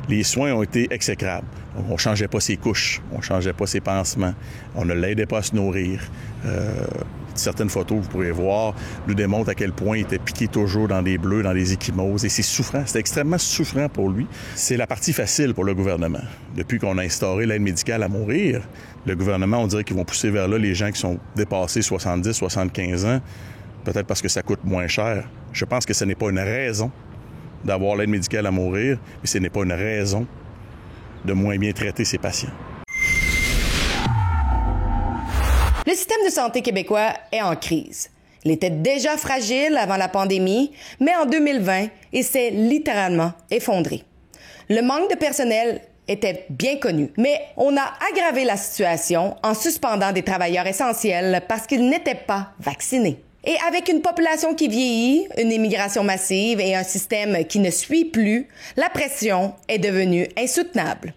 Les soins ont été exécrables. On ne changeait pas ses couches, on ne changeait pas ses pansements, on ne l'aidait pas à se nourrir. Certaines photos, vous pourrez voir, nous démontrent à quel point il était piqué toujours dans des bleus, dans des ecchymoses. Et c'est souffrant, c'est extrêmement souffrant pour lui. C'est la partie facile pour le gouvernement. Depuis qu'on a instauré l'aide médicale à mourir, le gouvernement, on dirait qu'ils vont pousser vers là les gens qui sont dépassés 70, 75 ans, peut-être parce que ça coûte moins cher. Je pense que ce n'est pas une raison d'avoir l'aide médicale à mourir, mais ce n'est pas une raison de moins bien traiter ses patients. Le système de santé québécois est en crise. Il était déjà fragile avant la pandémie, mais en 2020, il s'est littéralement effondré. Le manque de personnel était bien connu, mais on a aggravé la situation en suspendant des travailleurs essentiels parce qu'ils n'étaient pas vaccinés. Et avec une population qui vieillit, une immigration massive et un système qui ne suit plus, la pression est devenue insoutenable.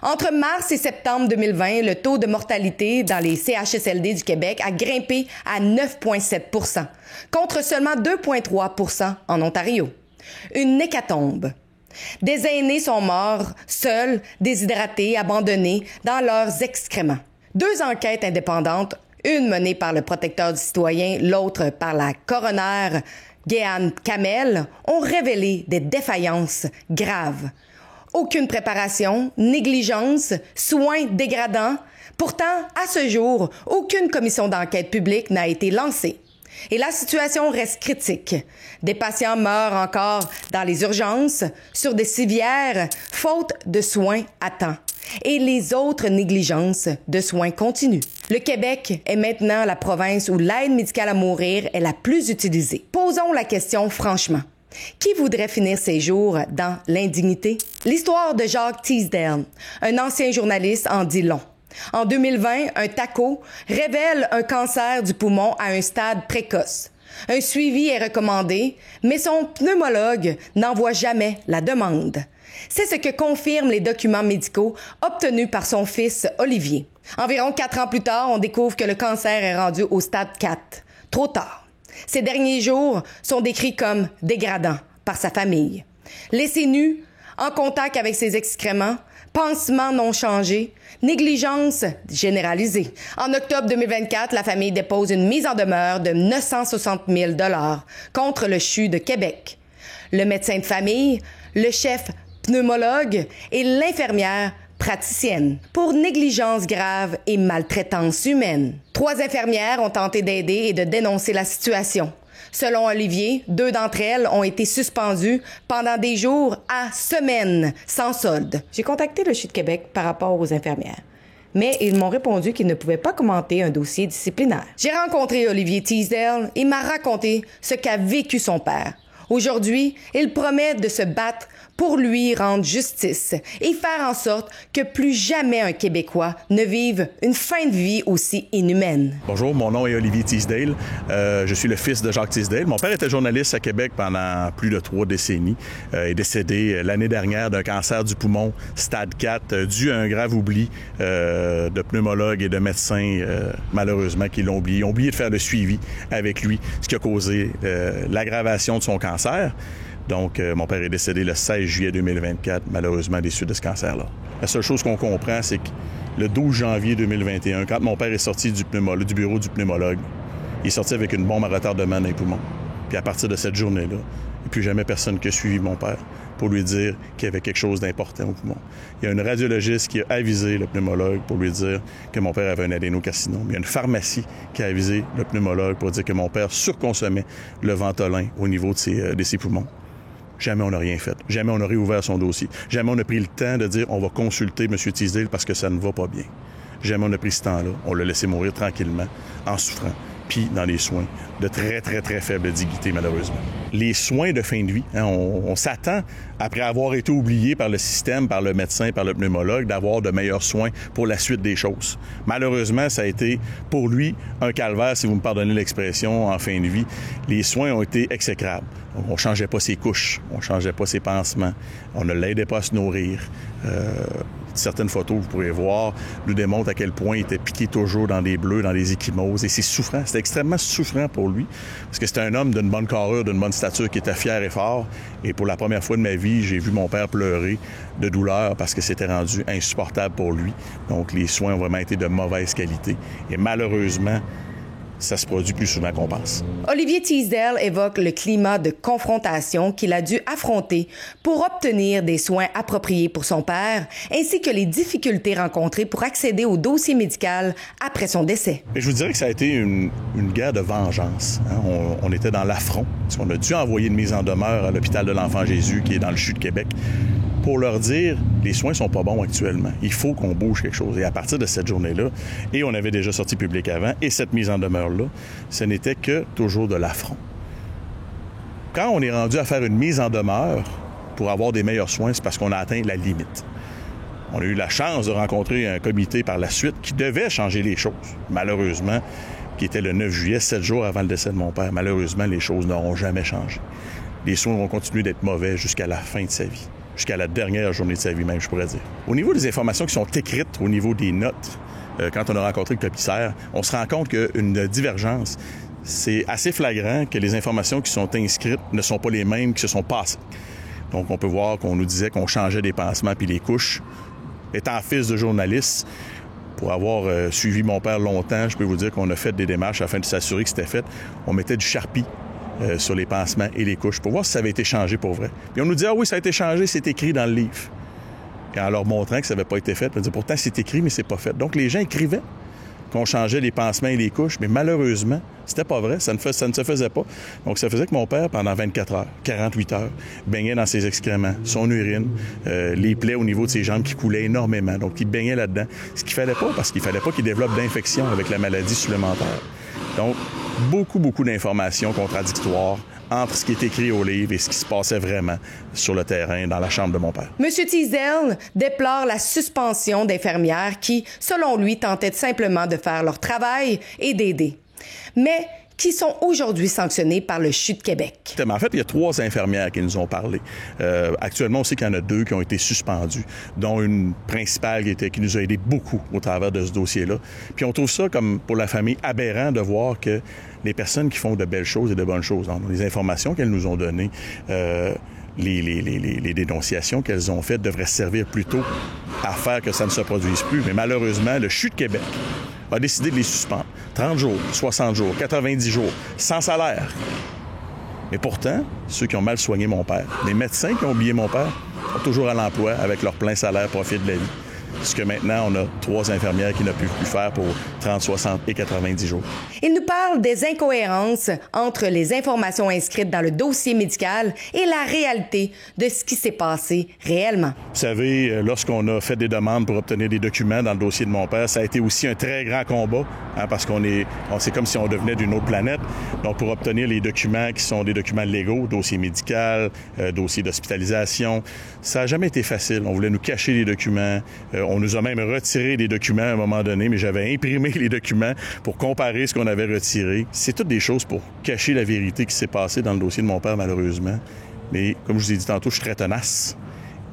Entre mars et septembre 2020, le taux de mortalité dans les CHSLD du Québec a grimpé à 9,7 % contre seulement 2,3 % en Ontario. Une hécatombe. Des aînés sont morts, seuls, déshydratés, abandonnés dans leurs excréments. 2 enquêtes indépendantes, une menée par le protecteur du citoyen, l'autre par la coroner Guéanne Kamel, ont révélé des défaillances graves. Aucune préparation, négligence, soins dégradants. Pourtant, à ce jour, aucune commission d'enquête publique n'a été lancée. Et la situation reste critique. Des patients meurent encore dans les urgences, sur des civières, faute de soins à temps. Et les autres négligences de soins continuent. Le Québec est maintenant la province où l'aide médicale à mourir est la plus utilisée. Posons la question franchement. Qui voudrait finir ses jours dans l'indignité? L'histoire de Jacques Teasdale, un ancien journaliste, en dit long. En 2020, un TACO révèle un cancer du poumon à un stade précoce. Un suivi est recommandé, mais son pneumologue n'envoie jamais la demande. C'est ce que confirment les documents médicaux obtenus par son fils Olivier. Environ 4 ans plus tard, on découvre que le cancer est rendu au stade 4. Trop tard. Ces derniers jours sont décrits comme dégradants par sa famille. Laissé nu, en contact avec ses excréments, pansements non changés, négligence généralisée. En octobre 2024, la famille dépose une mise en demeure de 960 000 $ contre le CHU de Québec. Le médecin de famille, le chef pneumologue et l'infirmière praticienne pour négligence grave et maltraitance humaine. 3 infirmières ont tenté d'aider et de dénoncer la situation. Selon Olivier, 2 d'entre elles ont été suspendues pendant des jours à semaines sans solde. J'ai contacté le CHU de Québec par rapport aux infirmières, mais ils m'ont répondu qu'ils ne pouvaient pas commenter un dossier disciplinaire. J'ai rencontré Olivier Teasdale et m'a raconté ce qu'a vécu son père. Aujourd'hui, il promet de se battre pour lui rendre justice et faire en sorte que plus jamais un Québécois ne vive une fin de vie aussi inhumaine. Bonjour, mon nom est Olivier Teasdale. Je suis le fils de Jacques Teasdale. Mon père était journaliste à Québec pendant plus de 3 décennies. Il est décédé l'année dernière d'un cancer du poumon, stade 4, dû à un grave oubli de pneumologues et de médecins, malheureusement, qui l'ont oublié. Ils ont oublié de faire le suivi avec lui, ce qui a causé l'aggravation de son cancer. Donc, mon père est décédé le 16 juillet 2024, malheureusement, des suites de ce cancer-là. La seule chose qu'on comprend, c'est que le 12 janvier 2021, quand mon père est sorti du bureau du pneumologue, il est sorti avec une bombe à retardement dans les poumons. Puis à partir de cette journée-là, il n'y a plus jamais personne qui a suivi mon père pour lui dire qu'il y avait quelque chose d'important au poumon. Il y a une radiologiste qui a avisé le pneumologue pour lui dire que mon père avait un adénocarcinome. Il y a une pharmacie qui a avisé le pneumologue pour dire que mon père surconsommait le Ventolin au niveau de ses poumons. Jamais on n'a rien fait. Jamais on n'a réouvert son dossier. Jamais on a pris le temps de dire on va consulter M. Teasdale parce que ça ne va pas bien. Jamais on a pris ce temps-là. On l'a laissé mourir tranquillement, en souffrant, puis dans les soins de très, très, très faible dignité, malheureusement. Les soins de fin de vie, hein, on s'attend, après avoir été oublié par le système, par le médecin, par le pneumologue, d'avoir de meilleurs soins pour la suite des choses. Malheureusement, ça a été, pour lui, un calvaire, si vous me pardonnez l'expression, en fin de vie. Les soins ont été exécrables. On ne changeait pas ses couches, on ne changeait pas ses pansements, on ne l'aidait pas à se nourrir. certaines photos, vous pourrez voir, nous démontrent à quel point il était piqué toujours dans des bleus, dans des ecchymoses. Et c'est souffrant. C'était extrêmement souffrant pour lui. Parce que c'était un homme d'une bonne carrure, d'une bonne stature, qui était fier et fort. Et pour la première fois de ma vie, j'ai vu mon père pleurer de douleur parce que c'était rendu insupportable pour lui. Donc, les soins ont vraiment été de mauvaise qualité. Et malheureusement, ça se produit plus souvent qu'on pense. Olivier Teasdale évoque le climat de confrontation qu'il a dû affronter pour obtenir des soins appropriés pour son père, ainsi que les difficultés rencontrées pour accéder au dossier médical après son décès. Et je vous dirais que ça a été une guerre de vengeance. On était dans l'affront. On a dû envoyer une mise en demeure à l'hôpital de l'Enfant Jésus, qui est dans le CHU de Québec, pour leur dire « les soins sont pas bons actuellement. Il faut qu'on bouge quelque chose ». Et à partir de cette journée-là, et on avait déjà sorti public avant, et cette mise en demeure-là, ce n'était que toujours de l'affront. Quand on est rendu à faire une mise en demeure pour avoir des meilleurs soins, c'est parce qu'on a atteint la limite. On a eu la chance de rencontrer un comité par la suite qui devait changer les choses. Malheureusement, qui était le 9 juillet, 7 jours avant le décès de mon père. Malheureusement, les choses n'auront jamais changé. Les soins vont continuer d'être mauvais jusqu'à la fin de sa vie. Jusqu'à la dernière journée de sa vie même, je pourrais dire. Au niveau des informations qui sont écrites, au niveau des notes, quand on a rencontré le commissaire, on se rend compte qu'une divergence, c'est assez flagrant que les informations qui sont inscrites ne sont pas les mêmes qui se sont passées. Donc, on peut voir qu'on nous disait qu'on changeait des pansements puis les couches. Étant fils de journaliste, pour avoir suivi mon père longtemps, je peux vous dire qu'on a fait des démarches afin de s'assurer que c'était fait. On mettait du Sharpie sur les pansements et les couches pour voir si ça avait été changé pour vrai. Puis on nous dit « Ah oui, ça a été changé, c'est écrit dans le livre. » Et en leur montrant que ça n'avait pas été fait, on dit « Pourtant, c'est écrit, mais c'est pas fait. » Donc, les gens écrivaient qu'on changeait les pansements et les couches, mais malheureusement, c'était pas vrai, ça ne se faisait pas. Donc, ça faisait que mon père, pendant 24 heures, 48 heures, baignait dans ses excréments, son urine, les plaies au niveau de ses jambes qui coulaient énormément. Donc, il baignait là-dedans. Ce qu'il fallait pas, parce qu'il fallait pas qu'il développe d'infection avec la maladie supplémentaire. Donc, beaucoup d'informations contradictoires entre ce qui est écrit au livre et ce qui se passait vraiment sur le terrain, dans la chambre de mon père. M. Teasdale déplore la suspension d'infirmières qui, selon lui, tentaient simplement de faire leur travail et d'aider, mais qui sont aujourd'hui sanctionnées par le CHU de Québec. En fait, il y a 3 infirmières qui nous ont parlé. Actuellement, on sait qu'il y en a 2 qui ont été suspendues, dont une principale qui nous a aidé beaucoup au travers de ce dossier-là. Puis on trouve ça, comme pour la famille, aberrant de voir que les personnes qui font de belles choses et de bonnes choses, dans les informations qu'elles nous ont données, les dénonciations qu'elles ont faites devraient servir plutôt à faire que ça ne se produise plus. Mais malheureusement, le CHU de Québec a décidé de les suspendre. 30 jours, 60 jours, 90 jours, sans salaire. Mais pourtant, ceux qui ont mal soigné mon père, les médecins qui ont oublié mon père, sont toujours à l'emploi avec leur plein salaire, profitent de la vie. Puisque maintenant, on a 3 infirmières qui ne peuvent plus faire pour 30, 60 et 90 jours. Il nous parle des incohérences entre les informations inscrites dans le dossier médical et la réalité de ce qui s'est passé réellement. Vous savez, lorsqu'on a fait des demandes pour obtenir des documents dans le dossier de mon père, ça a été aussi un très grand combat, parce c'est comme si on devenait d'une autre planète. Donc, pour obtenir les documents qui sont des documents légaux, dossier médical, dossier d'hospitalisation, ça n'a jamais été facile. On voulait nous cacher les documents. On nous a même retiré des documents à un moment donné, mais j'avais imprimé les documents pour comparer ce qu'on avait retiré. C'est toutes des choses pour cacher la vérité qui s'est passée dans le dossier de mon père, malheureusement. Mais comme je vous ai dit tantôt, je suis très tenace.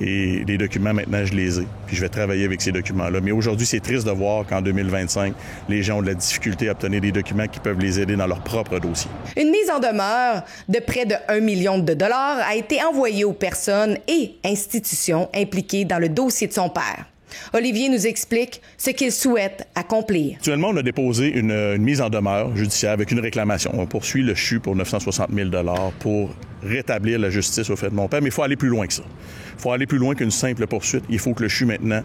Et les documents, maintenant, je les ai. Puis je vais travailler avec ces documents-là. Mais aujourd'hui, c'est triste de voir qu'en 2025, les gens ont de la difficulté à obtenir des documents qui peuvent les aider dans leur propre dossier. Une mise en demeure de près de 1 million de dollars a été envoyée aux personnes et institutions impliquées dans le dossier de son père. Olivier nous explique ce qu'il souhaite accomplir. Actuellement, on a déposé une mise en demeure judiciaire avec une réclamation. On poursuit le CHU pour 960 000 $ pour rétablir la justice au fait de mon père, mais il faut aller plus loin que ça. Il faut aller plus loin qu'une simple poursuite. Il faut que le CHU, maintenant,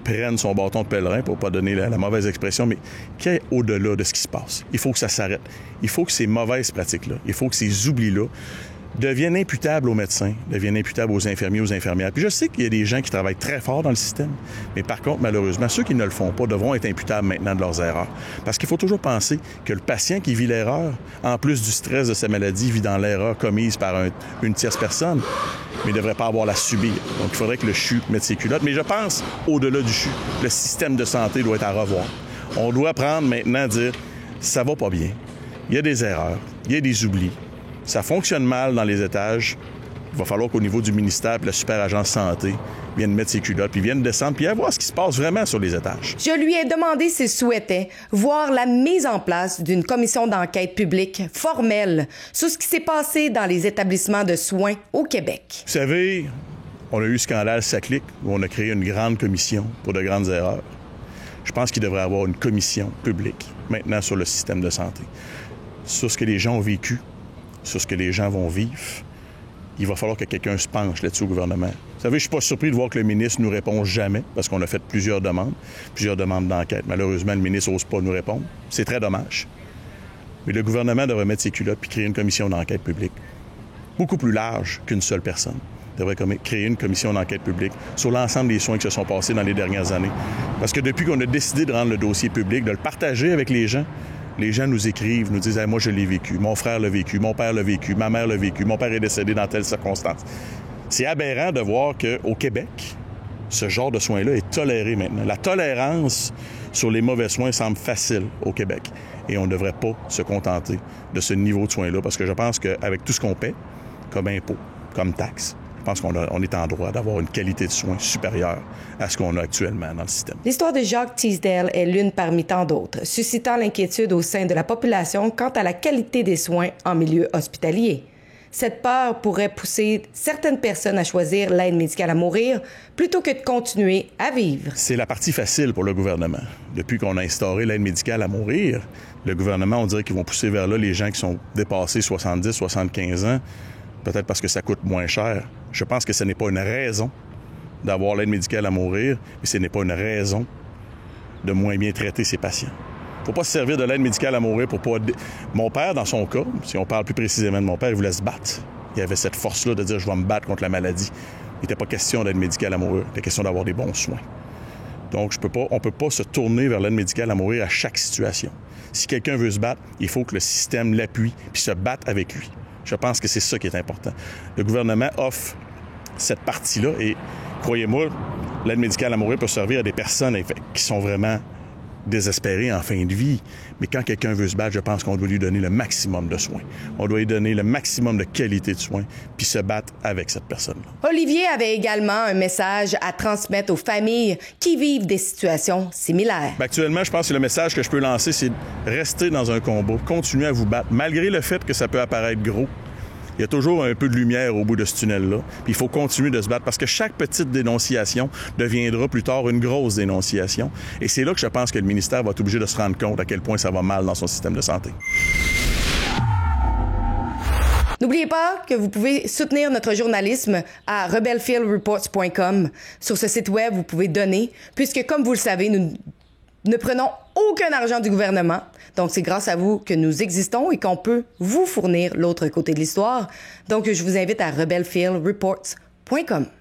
prenne son bâton de pèlerin, pour ne pas donner la mauvaise expression, mais qu'il y ait au-delà de ce qui se passe. Il faut que ça s'arrête. Il faut que ces mauvaises pratiques-là, il faut que ces oublis-là deviennent imputables aux médecins, deviennent imputables aux infirmiers, aux infirmières. Puis je sais qu'il y a des gens qui travaillent très fort dans le système, mais par contre, malheureusement, ceux qui ne le font pas devront être imputables maintenant de leurs erreurs. Parce qu'il faut toujours penser que le patient qui vit l'erreur, en plus du stress de sa maladie, vit dans l'erreur commise par une tierce personne, mais ne devrait pas avoir à la subir. Donc, il faudrait que le CHU mette ses culottes. Mais je pense, au-delà du CHU, le système de santé doit être à revoir. On doit prendre maintenant, dire, ça va pas bien. Il y a des erreurs, il y a des oublis. Ça fonctionne mal dans les étages. Il va falloir qu'au niveau du ministère et de la super-agence santé viennent mettre ses culottes, puis viennent descendre, puis voir ce qui se passe vraiment sur les étages. Je lui ai demandé s'il souhaitait voir la mise en place d'une commission d'enquête publique formelle sur ce qui s'est passé dans les établissements de soins au Québec. Vous savez, on a eu le scandale Saclic, où on a créé une grande commission pour de grandes erreurs. Je pense qu'il devrait y avoir une commission publique maintenant sur le système de santé, sur ce que les gens ont vécu, sur ce que les gens vont vivre. Il va falloir que quelqu'un se penche là-dessus au gouvernement. Vous savez, je ne suis pas surpris de voir que le ministre ne nous répond jamais, parce qu'on a fait plusieurs demandes d'enquête. Malheureusement, le ministre n'ose pas nous répondre. C'est très dommage. Mais le gouvernement devrait mettre ses culottes puis créer une commission d'enquête publique, beaucoup plus large qu'une seule personne. Il devrait créer une commission d'enquête publique sur l'ensemble des soins qui se sont passés dans les dernières années. Parce que depuis qu'on a décidé de rendre le dossier public, de le partager avec les gens nous écrivent, nous disent hey, « moi, je l'ai vécu, mon frère l'a vécu, mon père l'a vécu, ma mère l'a vécu, mon père est décédé dans telle circonstance. » C'est aberrant de voir qu'au Québec, ce genre de soins-là est toléré maintenant. La tolérance sur les mauvais soins semble facile au Québec. Et on ne devrait pas se contenter de ce niveau de soins-là, parce que je pense qu'avec tout ce qu'on paie, comme impôts, comme taxes, je pense qu'on est en droit d'avoir une qualité de soins supérieure à ce qu'on a actuellement dans le système. L'histoire de Jacques Teasdale est l'une parmi tant d'autres, suscitant l'inquiétude au sein de la population quant à la qualité des soins en milieu hospitalier. Cette peur pourrait pousser certaines personnes à choisir l'aide médicale à mourir plutôt que de continuer à vivre. C'est la partie facile pour le gouvernement. Depuis qu'on a instauré l'aide médicale à mourir, le gouvernement, on dirait qu'ils vont pousser vers là les gens qui sont dépassés 70, 75 ans, peut-être parce que ça coûte moins cher. Je pense que ce n'est pas une raison d'avoir l'aide médicale à mourir, mais ce n'est pas une raison de moins bien traiter ses patients. Il ne faut pas se servir de l'aide médicale à mourir pour pas... Mon père, dans son cas, si on parle plus précisément de mon père, il voulait se battre. Il avait cette force-là de dire « je vais me battre contre la maladie ». Il n'était pas question d'aide médicale à mourir, il était question d'avoir des bons soins. Donc, on ne peut pas se tourner vers l'aide médicale à mourir à chaque situation. Si quelqu'un veut se battre, il faut que le système l'appuie puis se batte avec lui. Je pense que c'est ça qui est important. Le gouvernement offre cette partie-là et, croyez-moi, l'aide médicale à mourir peut servir à des personnes qui sont vraiment désespérées en fin de vie. Mais quand quelqu'un veut se battre, je pense qu'on doit lui donner le maximum de soins. On doit lui donner le maximum de qualité de soins puis se battre avec cette personne-là. Olivier avait également un message à transmettre aux familles qui vivent des situations similaires. Actuellement, je pense que le message que je peux lancer, c'est rester dans un combat, continuer à vous battre, malgré le fait que ça peut apparaître gros. Il y a toujours un peu de lumière au bout de ce tunnel-là. Puis il faut continuer de se battre parce que chaque petite dénonciation deviendra plus tard une grosse dénonciation. Et c'est là que je pense que le ministère va être obligé de se rendre compte à quel point ça va mal dans son système de santé. N'oubliez pas que vous pouvez soutenir notre journalisme à rebelfieldreports.com. Sur ce site web, vous pouvez donner, puisque comme vous le savez, nous ne prenons aucun argent du gouvernement. Donc, c'est grâce à vous que nous existons et qu'on peut vous fournir l'autre côté de l'histoire. Donc, je vous invite à rebelfieldreports.com.